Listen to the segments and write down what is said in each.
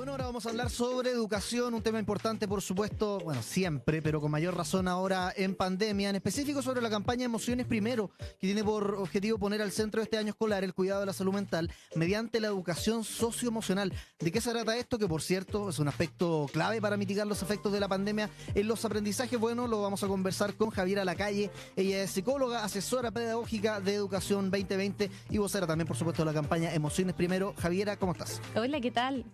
Bueno, ahora vamos a hablar sobre educación, un tema importante, por supuesto, bueno, siempre, pero con mayor razón ahora en pandemia, en específico sobre la campaña Emociones Primero, que tiene por objetivo poner al centro de este año escolar el cuidado de la salud mental mediante la educación socioemocional. ¿De qué se trata esto? Que, por cierto, es un aspecto clave para mitigar los efectos de la pandemia en los aprendizajes. Bueno, lo vamos a conversar con Javiera Lacalle. Ella es psicóloga, asesora pedagógica de Educación 2020 y vocera también, por supuesto, de la campaña Emociones Primero. Javiera, ¿cómo estás? Hola, ¿qué tal?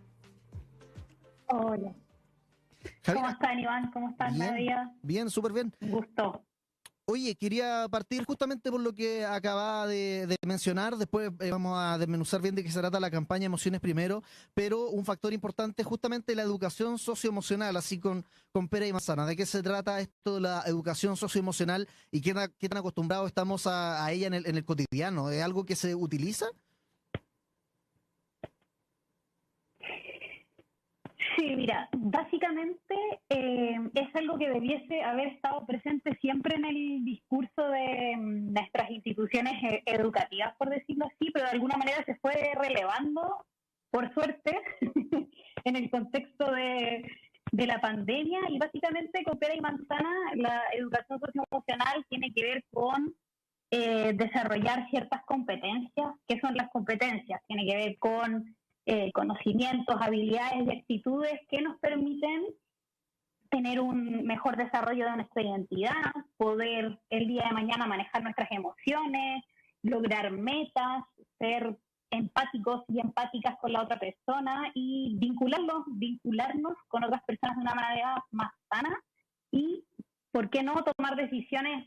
Hola. ¿Cómo Javiera, están, Iván? ¿Cómo están, Nadia? bien, súper bien. Un gusto. Oye, quería partir justamente por lo que acababa de mencionar, después vamos a desmenuzar bien de qué se trata la campaña Emociones Primero, pero un factor importante es justamente la educación socioemocional, así con pera y manzana. ¿De qué se trata esto de la educación socioemocional y qué tan acostumbrados estamos a ella en el cotidiano? ¿Es algo que se utiliza? Sí, mira, básicamente es algo que debiese haber estado presente siempre en el discurso de nuestras instituciones educativas, por decirlo así, pero de alguna manera se fue relevando, por suerte, en el contexto de la pandemia. Y básicamente, con pera y manzana, la educación socioemocional tiene que ver con desarrollar ciertas competencias. ¿Qué son las competencias? Tiene que ver con conocimientos, habilidades y actitudes que nos permiten tener un mejor desarrollo de nuestra identidad, poder el día de mañana manejar nuestras emociones, lograr metas, ser empáticos y empáticas con la otra persona y vincularnos con otras personas de una manera más sana y, ¿por qué no?, tomar decisiones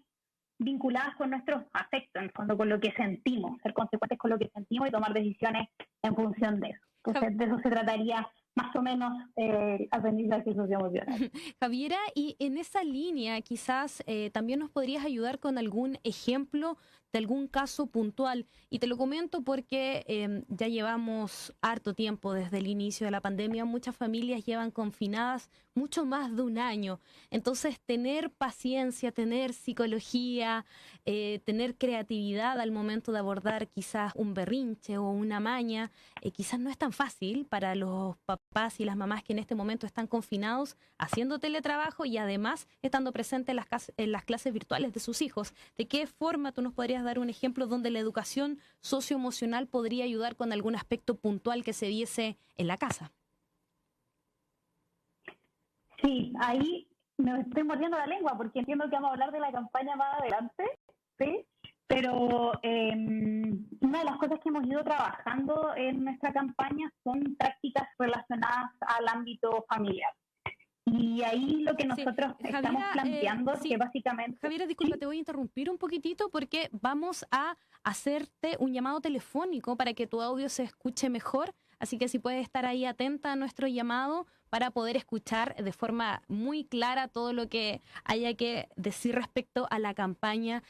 vinculadas con nuestros afectos, con lo que sentimos, ser consecuentes con lo que sentimos y tomar decisiones en función de eso. Entonces, de eso se trataría más o menos aprendizaje socioemocional. Javiera, y en esa línea quizás también nos podrías ayudar con algún ejemplo de algún caso puntual. Y te lo comento porque ya llevamos harto tiempo desde el inicio de la pandemia. Muchas familias llevan confinadas mucho más de un año. Entonces, tener paciencia, tener psicología, tener creatividad al momento de abordar quizás un berrinche o una maña, quizás no es tan fácil para los papás y las mamás que en este momento están confinados haciendo teletrabajo y además estando presentes en las clases virtuales de sus hijos. ¿De qué forma tú nos podrías dar un ejemplo donde la educación socioemocional podría ayudar con algún aspecto puntual que se diese en la casa? Sí, ahí me estoy mordiendo la lengua porque entiendo que vamos a hablar de la campaña más adelante, ¿sí? Pero una de las cosas que hemos ido trabajando en nuestra campaña son prácticas relacionadas al ámbito familiar. Y ahí lo que nosotros estamos planteando es que básicamente... Javiera, disculpa, te voy a interrumpir un poquitito porque vamos a hacerte un llamado telefónico para que tu audio se escuche mejor. Así que si puedes estar ahí atenta a nuestro llamado para poder escuchar de forma muy clara todo lo que haya que decir respecto a la campaña.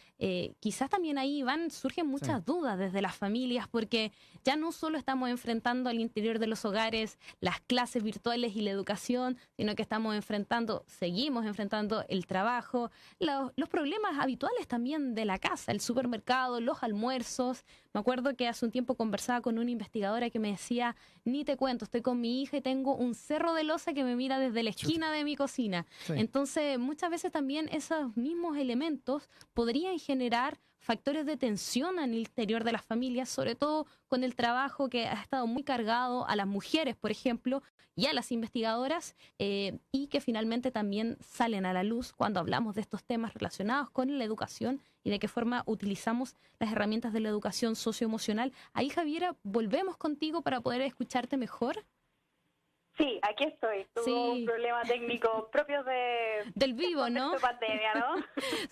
Quizás también ahí, Iván, surgen muchas dudas desde las familias porque ya no solo estamos enfrentando al interior de los hogares las clases virtuales y la educación, sino que seguimos enfrentando el trabajo, los problemas habituales también de la casa, el supermercado, los almuerzos. Me acuerdo que hace un tiempo conversaba con una investigadora que me decía, ni te cuento, estoy con mi hija y tengo un cerro de loza que me mira desde la esquina de mi cocina. Sí. Entonces, muchas veces también esos mismos elementos podrían generar factores de tensión en el interior de las familias, sobre todo con el trabajo que ha estado muy cargado a las mujeres, por ejemplo, y a las investigadoras, y que finalmente también salen a la luz cuando hablamos de estos temas relacionados con la educación y de qué forma utilizamos las herramientas de la educación socioemocional. Ahí, Javiera, volvemos contigo para poder escucharte mejor. Sí, aquí estoy. Tuve un problema técnico propio del vivo, ¿no? De pandemia, ¿no?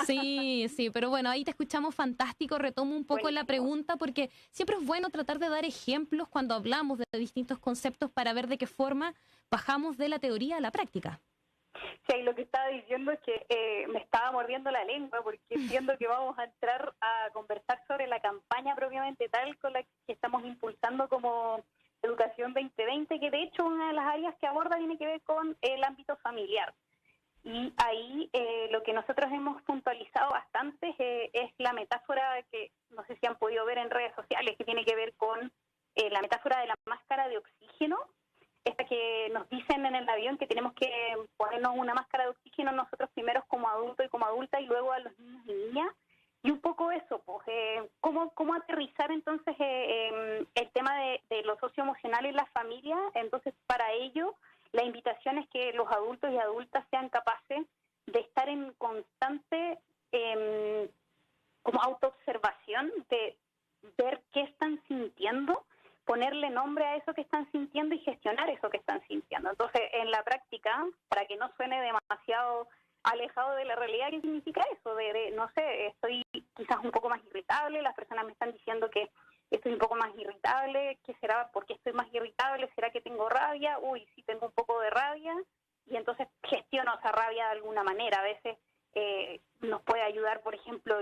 Sí, pero bueno, ahí te escuchamos fantástico. Retomo un poco la pregunta porque siempre es bueno tratar de dar ejemplos cuando hablamos de distintos conceptos para ver de qué forma bajamos de la teoría a la práctica. Sí, lo que estaba diciendo es que me estaba mordiendo la lengua porque entiendo que vamos a entrar a conversar sobre la campaña propiamente tal con la que estamos impulsando como Educación 2020, que de hecho una de las áreas que aborda tiene que ver con el ámbito familiar. Y ahí lo que nosotros hemos puntualizado bastante es la metáfora que no sé si han podido ver en redes sociales, que tiene que ver con la metáfora de la máscara de oxígeno, esta que nos dicen en el avión que tenemos que ponernos una máscara de oxígeno nosotros primeros como adultos y como adulta y luego a los niños y niñas. Y un poco eso, pues, cómo aterrizar entonces el tema de lo socioemocional en la familia. Entonces, para ello, la invitación es que los adultos y adultas sean capaces de estar en constante como autoobservación, de ver qué están sintiendo, ponerle nombre a eso que están sintiendo y gestionar eso que están sintiendo. Entonces, en la práctica, para que no suene demasiado alejado de la realidad, ¿qué significa eso? No sé, estoy quizás un poco más irritable, las personas me están diciendo que estoy un poco más irritable, ¿qué será? ¿Por qué estoy más irritable? ¿Será que tengo rabia? Uy, sí tengo un poco de rabia, y entonces gestiono esa rabia de alguna manera. A veces nos puede ayudar, por ejemplo,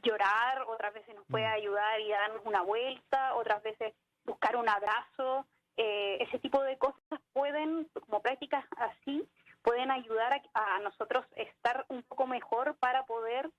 llorar, otras veces nos puede ayudar y darnos una vuelta, otras veces buscar un abrazo. Ese tipo de cosas pueden, como prácticas así, pueden ayudar a nosotros estar un poco mejor para poder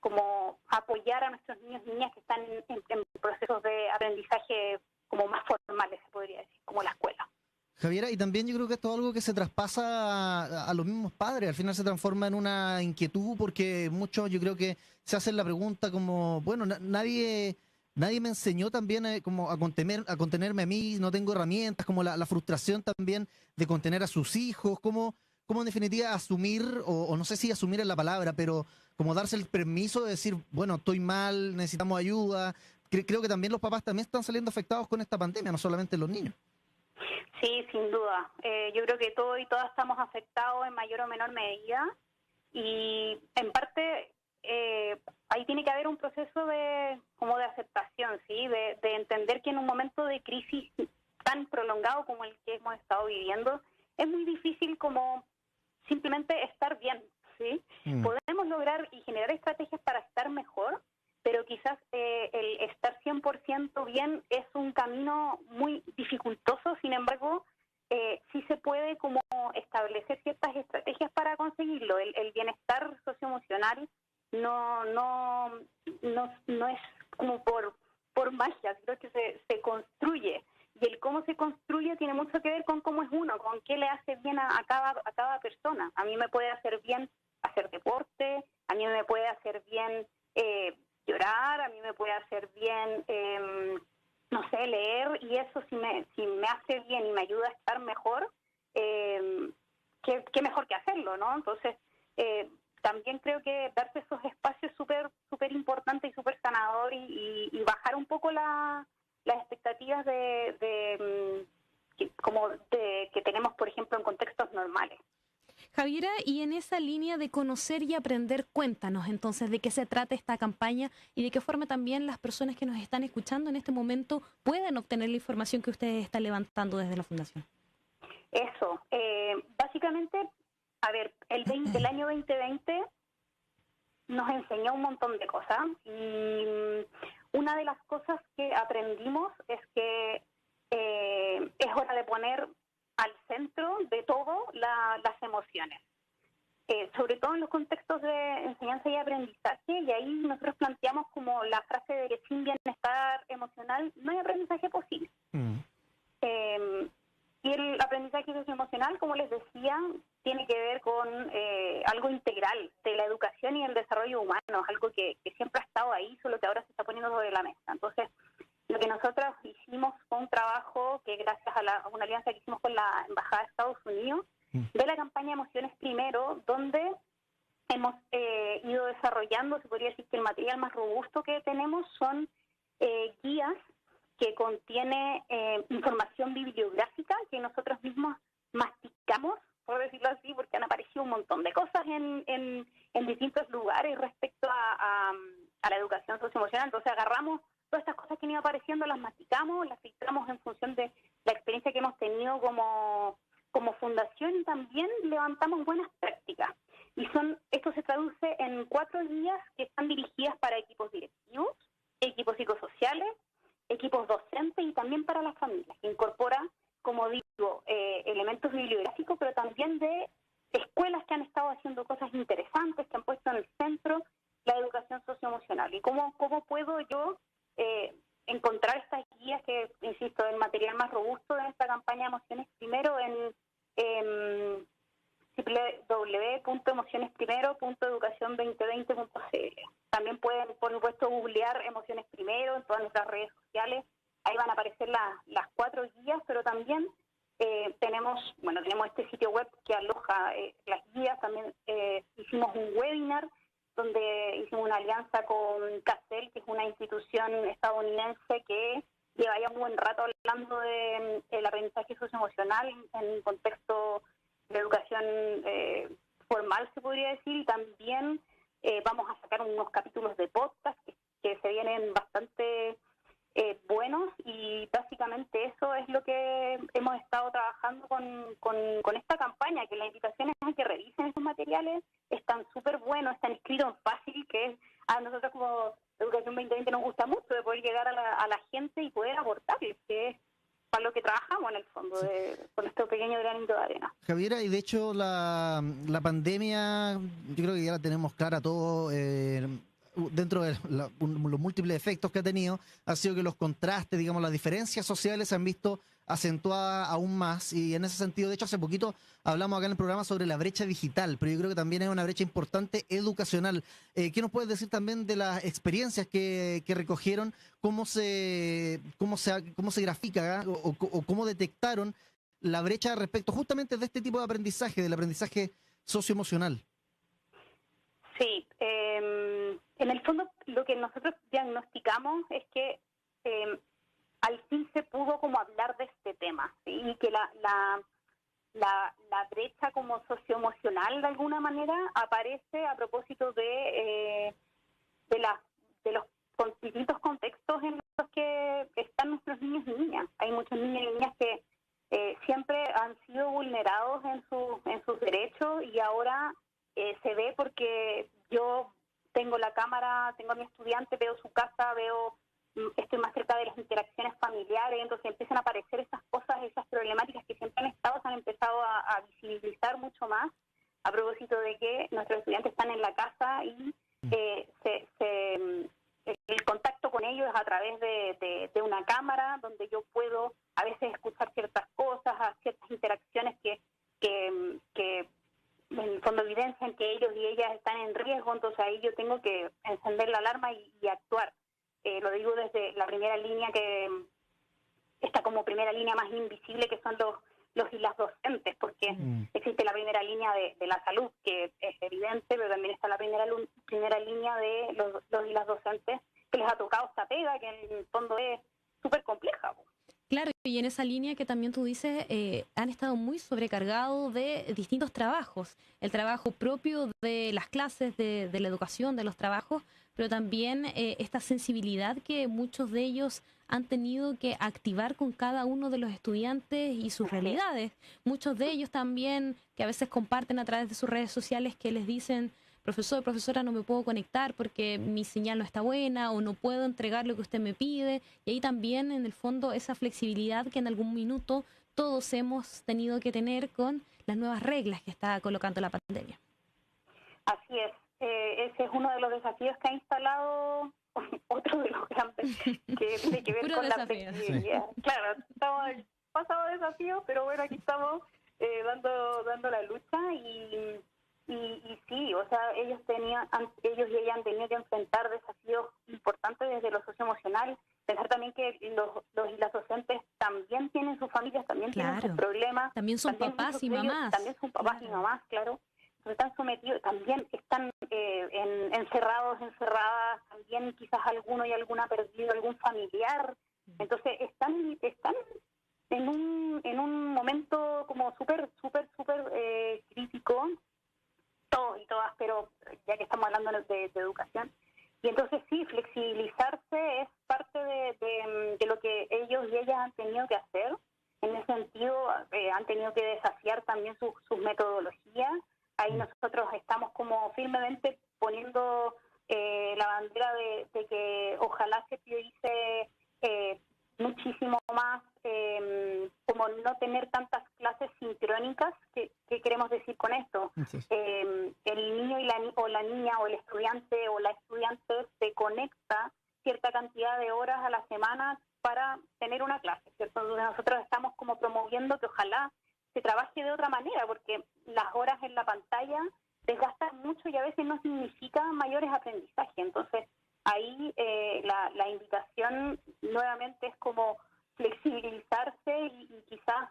como apoyar a nuestros niños y niñas que están en procesos de aprendizaje como más formales, se podría decir, como la escuela. Javiera, y también yo creo que esto es algo que se traspasa a los mismos padres, al final se transforma en una inquietud porque muchos yo creo que se hacen la pregunta como, bueno, nadie me enseñó también como a contenerme a mí, no tengo herramientas, como la frustración también de contener a sus hijos, como en definitiva asumir, o no sé si asumir es la palabra, pero como darse el permiso de decir, bueno, estoy mal, necesitamos ayuda. Creo que también los papás también están saliendo afectados con esta pandemia, no solamente los niños. Sí, sin duda. Yo creo que todos y todas estamos afectados en mayor o menor medida, y en parte ahí tiene que haber un proceso como de aceptación, ¿sí? De entender que en un momento de crisis tan prolongado como el que hemos estado viviendo, es muy difícil como simplemente estar bien, ¿sí? Podemos lograr y generar estrategias para estar mejor, pero quizás el estar 100% bien es un camino muy dificultoso. Sin embargo, sí se puede como establecer ciertas estrategias para conseguirlo. El bienestar socioemocional no es como por magia, creo que se construye. Y el cómo se construye tiene mucho que ver con cómo es uno, con qué le hace bien a cada persona. A mí me puede hacer bien hacer deporte, a mí me puede hacer bien llorar, a mí me puede hacer bien, no sé, leer, y eso si me hace bien y me ayuda a estar mejor, qué mejor que hacerlo, ¿no? Entonces, también creo que darse esos espacios es súper importante y súper sanador, y bajar un poco las expectativas que tenemos, por ejemplo, en contextos normales. Javiera, y en esa línea de conocer y aprender, cuéntanos entonces de qué se trata esta campaña y de qué forma también las personas que nos están escuchando en este momento pueden obtener la información que ustedes están levantando desde la Fundación. Eso, básicamente, a ver, el año 2020 nos enseñó un montón de cosas, y una de las cosas que aprendimos es que es hora de poner al centro de todo las emociones, sobre todo en los contextos de enseñanza y aprendizaje, y ahí nosotros planteamos como la frase de que sin bienestar emocional no hay aprendizaje posible. Y el aprendizaje socioemocional, como les decía, tiene que ver con algo integral de la educación y el desarrollo humano, algo que siempre ha estado ahí, solo que ahora se está poniendo sobre la mesa. Entonces, lo que nosotros hicimos fue un trabajo que, gracias a una alianza que hicimos con la Embajada de Estados Unidos, de la campaña Emociones Primero, donde hemos ido desarrollando, se podría decir que el material más robusto que tenemos son guías que contiene información bibliográfica que nosotros mismos masticamos, por decirlo así, porque han aparecido un montón de cosas en distintos lugares respecto a la educación socioemocional. Entonces agarramos todas estas cosas que han ido apareciendo, las masticamos, las filtramos en función de la experiencia que hemos tenido como fundación, y también levantamos buenas prácticas. Y esto se traduce en 4 guías que están dirigidas para equipos directivos, equipos psicosociales, equipos docentes y también para las familias, que incorpora, como digo, elementos bibliográficos, pero también de escuelas que han estado haciendo cosas interesantes, que han puesto en el centro la educación socioemocional. Y cómo puedo yo encontrar estas guías que, insisto, el material más robusto de nuestra campaña Emociones Primero en www.emocionesprimero.educacion2020.cl. También pueden, por supuesto, googlear Emociones Primero en todas nuestras redes sociales. Ahí van a aparecer las 4 guías, pero también tenemos este sitio web que aloja las guías. También hicimos un webinar donde hicimos una alianza con CASEL, que es una institución estadounidense que lleva ya un buen rato hablando del aprendizaje socioemocional en contexto de educación formal, se podría decir, y también vamos a sacar unos capítulos de podcast que se vienen bastante buenos, y básicamente eso es lo que hemos estado trabajando con esta campaña, que la invitación es a que revisen esos materiales. Están súper buenos, están escritos en fácil, que a nosotros como Educación 2020 nos gusta mucho, de poder llegar a la gente y poder aportarles, que es para lo que trabajamos en el fondo, Sí. con este pequeño granito de arena. Javiera, y de hecho la pandemia, yo creo que ya la tenemos clara todo, dentro de los múltiples efectos que ha tenido, ha sido que los contrastes, digamos, las diferencias sociales se han visto acentuadas aún más, y en ese sentido, de hecho, hace poquito hablamos acá en el programa sobre la brecha digital, pero yo creo que también es una brecha importante educacional. ¿Qué nos puedes decir también de las experiencias que recogieron? ¿Cómo se grafica, o cómo detectaron la brecha respecto justamente de este tipo de aprendizaje, del aprendizaje socioemocional? Sí, en el fondo lo que nosotros diagnosticamos es que al fin se pudo como hablar de este tema, ¿sí? Y que la brecha como socioemocional de alguna manera aparece a propósito de los distintos contextos en los que están nuestros niños y niñas. Hay muchos niños y niñas que siempre han sido vulnerados en sus derechos, y ahora se ve porque yo tengo la cámara, tengo a mi estudiante, veo su casa, estoy más cerca de las interacciones familiares, entonces empiezan a aparecer esas cosas, esas problemáticas que siempre han estado, se han empezado a visibilizar mucho más, a propósito de que nuestros estudiantes están en la casa y el contacto con ellos es a través de una cámara, donde yo puedo a veces escuchar ciertas cosas, ciertas interacciones que en el fondo evidencian que ellos y ellas están en riesgo. Entonces ahí yo tengo que encender la alarma y actuar. Lo digo desde la primera línea, que está como primera línea más invisible, que son los y las docentes, porque existe la primera línea de la salud, que es evidente, pero también está la primera línea de los y las docentes, que les ha tocado esta pega, que en el fondo es súper compleja. Claro, y en esa línea que también tú dices, han estado muy sobrecargados de distintos trabajos. El trabajo propio de las clases, de la educación, de los trabajos, pero también esta sensibilidad que muchos de ellos han tenido que activar con cada uno de los estudiantes y sus realidades. Muchos de ellos también, que a veces comparten a través de sus redes sociales, que les dicen: profesor, profesora, no me puedo conectar porque mi señal no está buena, o no puedo entregar lo que usted me pide. Y ahí también, en el fondo, esa flexibilidad que en algún minuto todos hemos tenido que tener con las nuevas reglas que está colocando la pandemia. Así es. Ese es uno de los desafíos que ha instalado, otro de los grandes, que tiene que ver Puro con desafío. la flexibilidad. Sí. Claro, estamos pasado desafíos, pero bueno, aquí estamos dando la lucha, y sí, o sea, ellos y ellas han tenido que enfrentar desafíos importantes desde lo socioemocional. Pensar también que los y las docentes también tienen sus familias, también tienen sus problemas. También son papás y mamás. También son papás y mamás, claro. Están sometidos, también están encerrados, encerradas, también quizás alguno y alguna ha perdido algún familiar. Entonces están en un momento como súper crítico, todos y todas, pero ya que estamos hablando de educación. Y entonces sí, flexibilizarse es parte de lo que ellos y ellas han tenido que hacer. En ese sentido, han tenido que desafiar también sus metodologías. Ahí nosotros estamos como firmemente poniendo la bandera de que ojalá se priorice muchísimo más, como no tener tantas clases sincrónicas. ¿Qué queremos decir con esto? El niño o la niña, o el estudiante o la estudiante se conecta cierta cantidad de horas a la semana para tener una clase, ¿cierto? Entonces nosotros estamos como promoviendo que ojalá se trabaje de otra manera, porque las horas en la pantalla desgastan mucho y a veces no significan mayores aprendizajes. Entonces ahí la invitación nuevamente es como flexibilizarse y quizás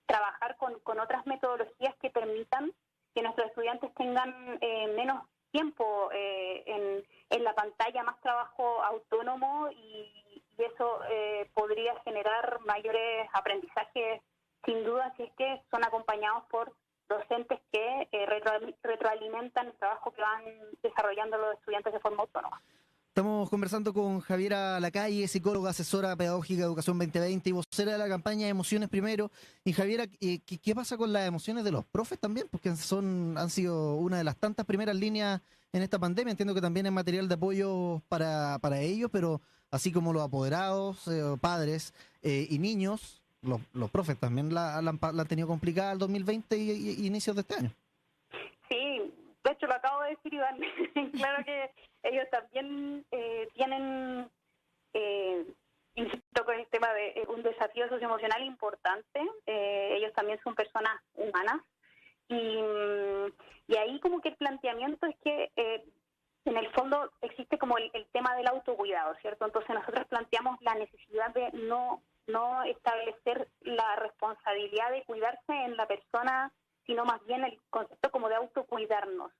trabajar con otras metodologías que permitan que nuestros estudiantes tengan menos tiempo en la pantalla, más trabajo autónomo y eso podría generar mayores aprendizajes, sin duda, si es que son acompañados por docentes que retroalimentan el trabajo que van desarrollando los estudiantes de forma autónoma. Estamos conversando con Javiera Lacalle, psicóloga, asesora pedagógica de Educación 2020 y vocera de la campaña Emociones Primero. Y Javiera, ¿qué pasa con las emociones de los profes también? Porque han sido una de las tantas primeras líneas en esta pandemia. Entiendo que también es material de apoyo para ellos, pero así como los apoderados, padres y niños, los profes también la han tenido complicada el 2020 y inicios de este año. Sí, de hecho lo acabo de decir, Iván. Claro que ellos también tienen, insisto con el tema de un desafío socioemocional importante. Ellos también son personas humanas y ahí como que el planteamiento es que en el fondo existe como el tema del autocuidado, ¿cierto? Entonces nosotros planteamos la necesidad de no establecer la responsabilidad de cuidarse en la persona, sino más bien el concepto como de autocuidarnos.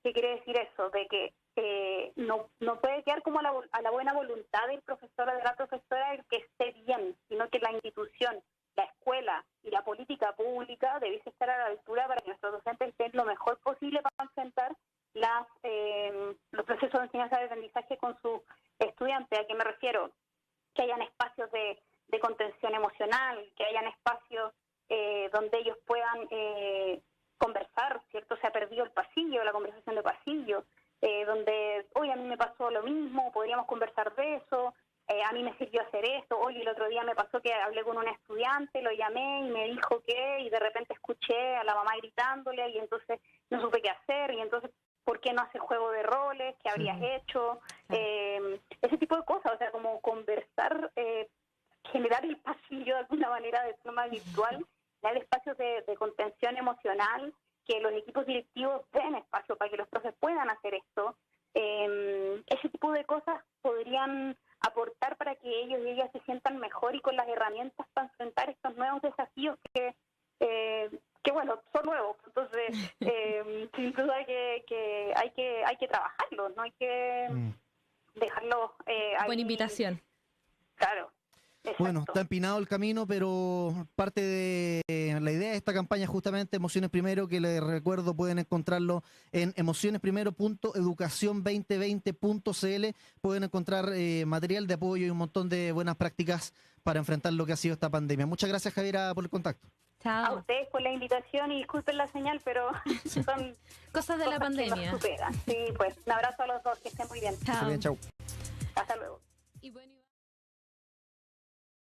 ¿Qué quiere decir eso? De que no puede quedar como a la buena voluntad del profesor o de la profesora el que esté bien, sino que la institución, la escuela y la política pública debiese estar a la altura para que nuestros docentes estén lo mejor posible para enfrentar los procesos de enseñanza y aprendizaje con sus estudiantes. ¿A qué me refiero? Que hayan espacios de contención emocional, que hayan espacios donde ellos puedan conversar, ¿cierto? Se ha perdido el pasillo, la conversación de pasillo, donde, hoy a mí me pasó lo mismo, podríamos conversar de eso, a mí me sirvió hacer esto, hoy el otro día me pasó que hablé con un estudiante, lo llamé y me dijo que, y de repente escuché a la mamá gritándole y entonces no supe qué hacer, y entonces, ¿por qué no hace juego de roles? ¿Qué habrías hecho? Ese tipo de cosas, o sea, como conversar, generar el pasillo de alguna manera de forma virtual, dar espacios de contención emocional, que los equipos directivos den espacio para que los profes puedan hacer esto. Ese tipo de cosas podrían aportar para que ellos y ellas se sientan mejor y con las herramientas para enfrentar estos nuevos desafíos que bueno, son nuevos. Entonces, sin duda que hay que trabajarlos, no hay que dejarlos Buena invitación. Claro. Exacto. Bueno, está empinado el camino, pero parte de la idea de esta campaña es justamente Emociones Primero, que les recuerdo pueden encontrarlo en emocionesprimero.educacion2020.cl. Pueden encontrar material de apoyo y un montón de buenas prácticas para enfrentar lo que ha sido esta pandemia. Muchas gracias, Javiera, por el contacto. Chao. A ustedes por la invitación y disculpen la señal, pero son cosas de la pandemia. Sí, pues un abrazo a los dos, que estén muy bien. Chao. Chao. Hasta luego. Y bueno,